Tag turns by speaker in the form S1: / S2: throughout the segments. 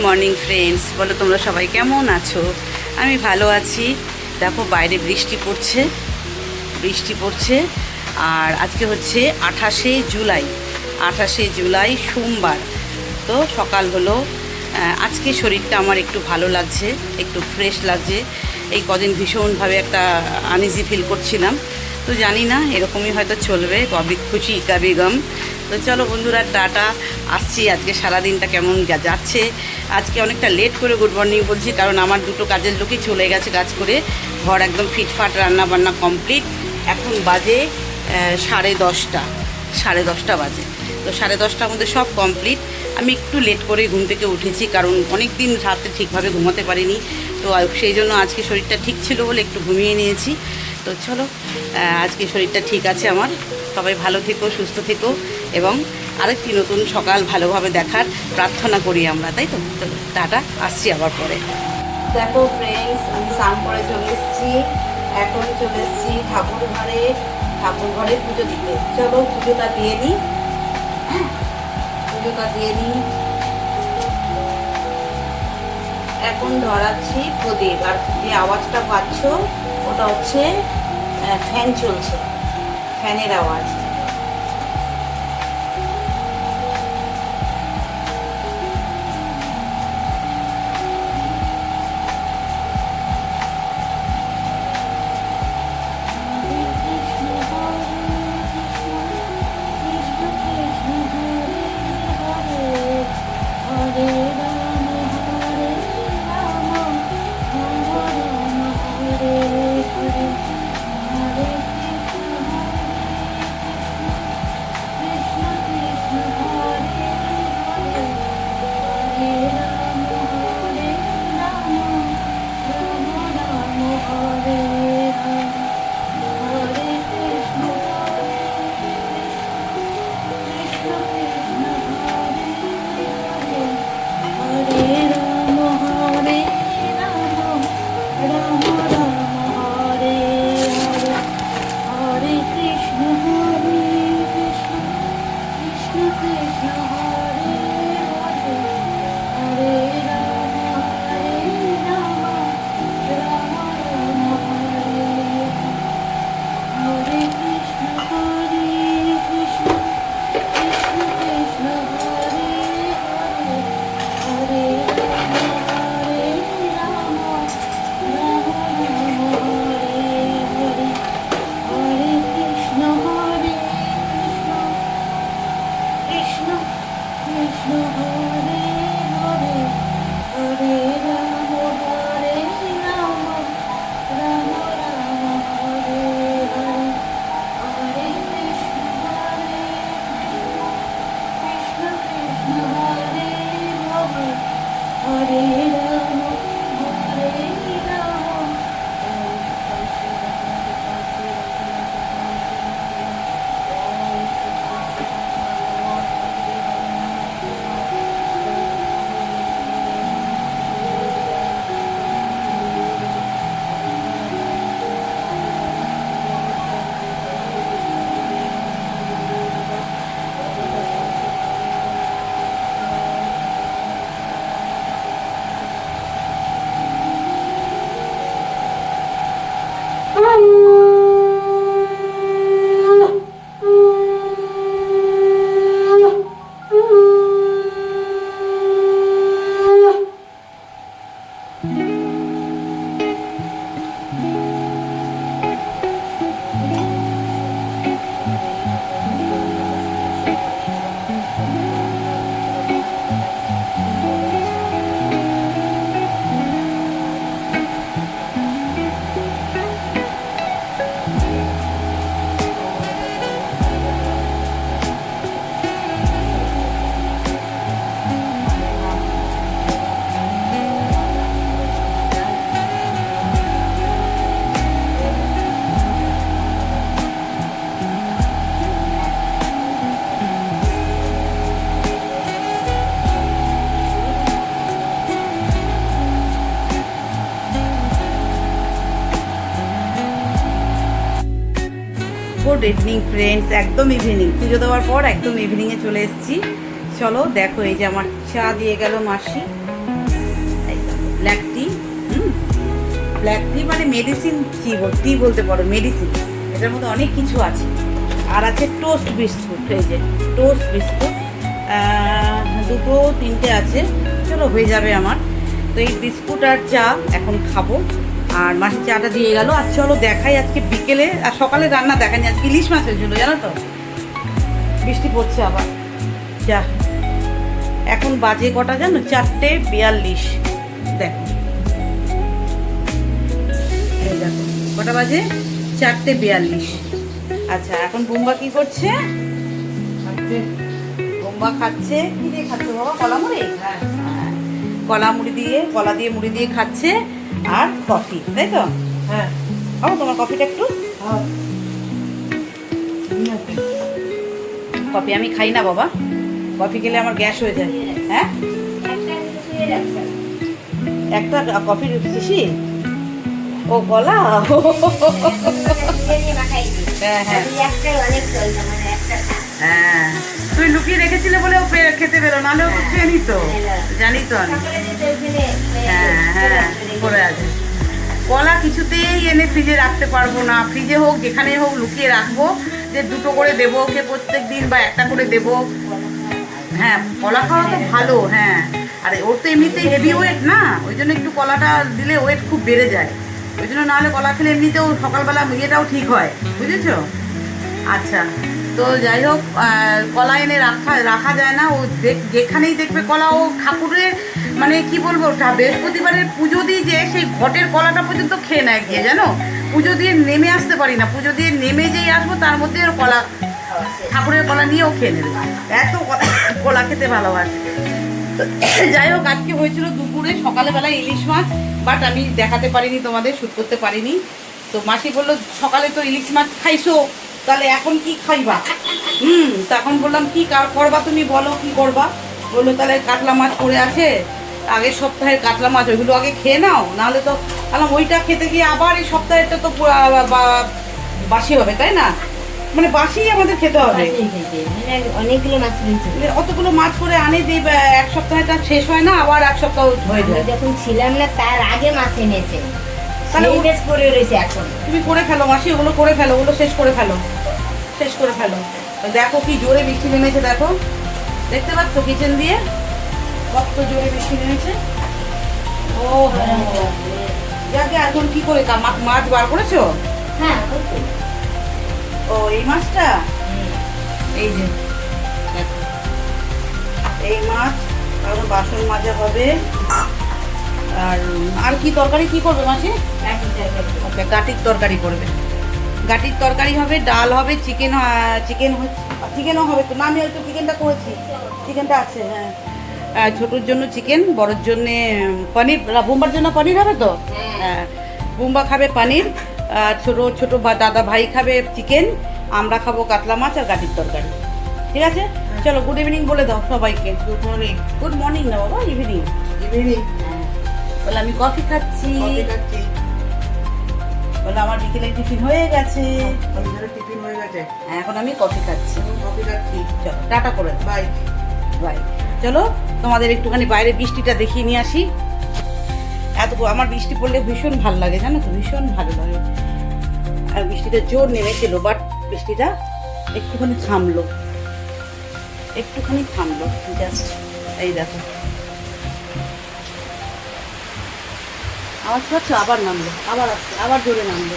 S1: Morning friends, বলো তোমরা সবাই কেমন আছো? আমি ভালো আছি। দেখো বাইরে বৃষ্টি পড়ছে। আর আজকে হচ্ছে 28শে জুলাই সোমবার। তো সকাল হলো। আজকে শরীরটা আমার একটু ভালো লাগছে, একটু ফ্রেশ লাগছে। এই কদিন ভীষণভাবে একটা আনইজি ফিল করছিলাম। তো জানি না, এরকমই হয়তো চলবে, কবি খুশি কবি গম। তো চলো বন্ধুরা, টাটা, আসছি। আজকে সারাদিনটা কেমন যাচ্ছে। আজকে অনেকটা লেট করে গুড মর্নিং বলছি, কারণ আমার দুটো কাজের লোকই চলে গেছে কাজ করে। ঘর একদম ফিটফাট, রান্না বান্না কমপ্লিট। এখন বাজে 10:30 বাজে। তো 10:30টার মধ্যে সব কমপ্লিট। আমি একটু লেট করে ঘুম থেকে উঠেছি, কারণ অনেক দিন রাতে ঠিকভাবে ঘুমাতে পারিনি। তো সেই জন্য আজকে শরীরটা ঠিক ছিল বলে একটু ঘুমিয়ে নিয়েছি। তো চলো, আজকে শরীরটা ঠিক আছে আমার। সবাই ভালো থেকো, সুস্থ থেকো, এবং আরেকটি নতুন সকাল ভালোভাবে দেখার প্রার্থনা করি আমরা, তাই তো? চলো টাটা, আসছি আবার পরে। দেখো ফ্রেন্ডস, আমি স্নান করে চলে এসেছি। এখন চলে এসেছি ঠাকুর ঘরে পুজো দিতে। চলো পুজোটা দিয়ে নিই। এখন ধরাচ্ছি প্রদীপ। আর যে আওয়াজটা পাচ্ছ, ওটা হচ্ছে ফ্যান চলছে, ফ্যানের আওয়াজ। গুড ইভিনিং ফ্রেন্ডস, একদম ইভিনিং, পুজো দেওয়ার পর একদম ইভিনিংয়ে চলে এসেছি। চলো দেখো, এই যে আমার চা দিয়ে গেল মাসি, ব্ল্যাক টি। ব্ল্যাক টি মানে মেডিসিন, টি বলতে পারো, মেডিসিন। এটার মধ্যে অনেক কিছু আছে। আর আছে টোস্ট বিস্কুট, এই যে টোস্ট বিস্কুট, দুটো তিনটে আছে, চলো হয়ে যাবে আমার। তো এই বিস্কুট আর চা এখন খাবো। আর মাসি চাটা দিয়ে গেল। আর চলো দেখাই আজকে বিকেলে আর সকালে রান্না দেখানি। আজকে ইলিশ মাছ হয়েছিল জানো তো, বৃষ্টি পড়ছে আবার। যা এখন বাজে কটা জানো, 4:42। দেখো এই দেখো কটা বাজে, 4:42। আচ্ছা এখন বোম্বা কি করছে? বোম্বা খাচ্ছে। কি দিয়ে খাচ্ছে বাবা? কলা মুড়ি? কলা মুড়ি দিয়ে, কলা দিয়ে মুড়ি দিয়ে খাচ্ছে। আর কফি, তাই তো? হ্যাঁ। বাবা তোমার কফিটা একটু। কফি আমি খাই না বাবা, কফি খেলে আমার গ্যাস হয়ে যায়। হ্যাঁ, একটা কফির শিশি। ও কলা। হ্যাঁ হ্যাঁ হ্যাঁ, তুই লুকিয়ে রেখেছিলে বলে ও খেতে পেলো, নাহলে ও খেয়ে নিত। জানি তো আমি। হ্যাঁ হ্যাঁ করে আছে। কলা কিছুতেই এনে ফ্রিজে রাখতে পারবো না। ফ্রিজে হোক যেখানে হোক লুকিয়ে রাখবো, যে দুটো করে দেবো ওকে প্রত্যেক দিন, বা একটা করে দেবো। হ্যাঁ কলা খাওয়া তো ভালো। হ্যাঁ, আর ওর তো এমনিতেই হেভি ওয়েট না, ওই জন্য একটু কলাটা দিলে ওয়েট খুব বেড়ে যায়। ওই জন্য নাহলে কলা খেলে এমনিতেও সকালবেলা ইয়েটাও ঠিক হয়, বুঝেছো? আচ্ছা, তো যাই হোক, কলা এনে রাখা যায় না। ও যেখানেই দেখবে কলা, ও ঠাকুরের মানে কি বলবো, বৃহস্পতিবারের পুজো দিয়ে যে সেই ঘটের কলাটা পর্যন্ত খেয়ে নেয় গিয়ে, জানো? পুজো দিয়ে নেমে আসতে পারি না, পুজো দিয়ে নেমে যেই আসবো তার মধ্যে ওর কলা, ঠাকুরের কলা নিয়েও খেয়ে নেবে। এত কলা খেতে ভালোবাসে। তো যাই হোক, আজকে হয়েছিল দুপুরে, সকালবেলায় ইলিশ মাছ, বাট আমি দেখাতে পারিনি তোমাদের, শ্যুট করতে পারিনি। তো মাসি বললো সকালে তো ইলিশ মাছ খাইছো, তাহলে এখন কি খাইবা? তখন বললাম কি করবা তুমি, বলো কি করবা? বললো তাহলে কাতলা মাছ পড়ে আছে, আগের সপ্তাহের কাতলা মাছ, ওইগুলো আগে খেয়ে নাও, নাহলে তো বললাম ওইটা খেতে গিয়ে আবার এই সপ্তাহেরটা তো বাসি হবে, তাই না? মানে বাসি আমাদের খেতে হবে।
S2: অনেকগুলো মাছ
S1: অতগুলো মাছ করে আনে দিয়ে এক সপ্তাহটা শেষ হয় না, আবার এক সপ্তাহ হয়ে যায়।
S2: যখন ছিলাম না তার আগে মাছ এনেছে, তাহলে বেশ করে রয়েছে। এখন
S1: তুমি করে ফেলো মাসি, ওগুলো করে ফেলো, ওগুলো শেষ করে ফেলো, শেষ করে ফেলো। দেখো কি জোরে বৃষ্টি নেমেছে, দেখো, দেখতে পাচ্ছ কিচেন দিয়ে কত জোরে বৃষ্টি নেমেছে। ও যাকে এখন কি করে মাছ বার করেছো?
S2: হ্যাঁ,
S1: ও এই মাছটা, এই যে দেখো, এই মাছ, তারপর বাসন মাজা হবে। আর কি তরকারি কি করবে মাসি? ওকে, গাটির তরকারি করবে। গাটির তরকারি হবে, ডাল হবে, চিকেনও হবে তো না? আমি হয়তো চিকেনটা করেছি, চিকেনটা আছে। হ্যাঁ, ছোটোর জন্য চিকেন, বড়োর জন্যে পনির, বোম্বার জন্য পনির হবে তো। হ্যাঁ, বোম্বা খাবে পনির, ছোটো দাদা ভাই খাবে চিকেন, আমরা খাবো কাতলা মাছ আর গাটির তরকারি। ঠিক আছে, চলো গুড ইভিনিং বলে দাও সবাইকে। Good morning. গুড মর্নিং না বাবা, ইভিনিং। ইভিনিং বলে আমি কফি খাচ্ছি। বলে আমার বিকেলে টিফিন হয়ে গেছে। টিফিন হয়ে গেছে, এখন আমি কফি খাচ্ছি। কফি খাচ্ছি, চলো টাটা করে বাই বাই। চলো তোমাদের একটুখানি বাইরে বৃষ্টিটা দেখিয়ে নিয়ে আসি। আমার বৃষ্টি পড়লে ভীষণ ভালো লাগে, জানো তো, ভীষণ ভালো লাগে। আর বৃষ্টিটা জোর নেমেছিল, বাট বৃষ্টিটা একটুখানি থামলো, জাস্ট। এই দেখো আওয়াজ পাচ্ছ? আবার নামলো, আবার আসছে, আবার জোরে নামলো।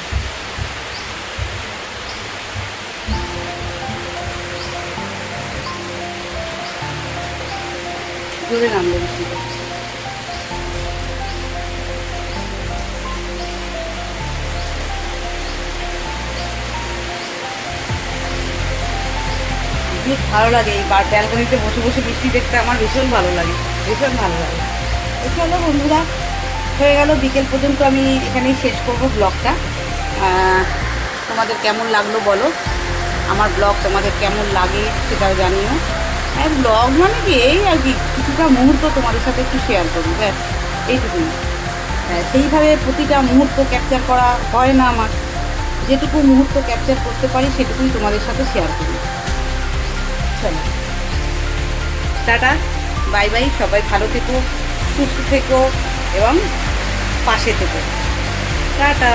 S1: জোরে নামলো বৃষ্টিটা। বেশ ভালো লাগে এই ব্যালকনিতে বসে বসে বৃষ্টি দেখতে, আমার ভীষণ ভালো লাগে, ভীষণ ভালো লাগে। চলো বন্ধুরা, হয়ে গেল বিকেল পর্যন্ত, আমি এখানেই শেষ করবো ব্লগটা। তোমাদের কেমন লাগলো বলো, আমার ব্লগ তোমাদের কেমন লাগে সেটাও জানিও। হ্যাঁ, ব্লগ মানে কি এই আর কি, কিছুটা মুহূর্ত তোমাদের সাথে একটু শেয়ার করি, ব্যাস এইটুকুই। হ্যাঁ, সেইভাবে প্রতিটা মুহূর্ত ক্যাপচার করা হয় না আমার, যেটুকু মুহূর্ত ক্যাপচার করতে পারি সেটুকুই তোমাদের সাথে শেয়ার করি। চলো টাটা, বাই বাই, সবাই ভালো থেকো, সুস্থ থেকো এবং পাশে থেকো। টাটা।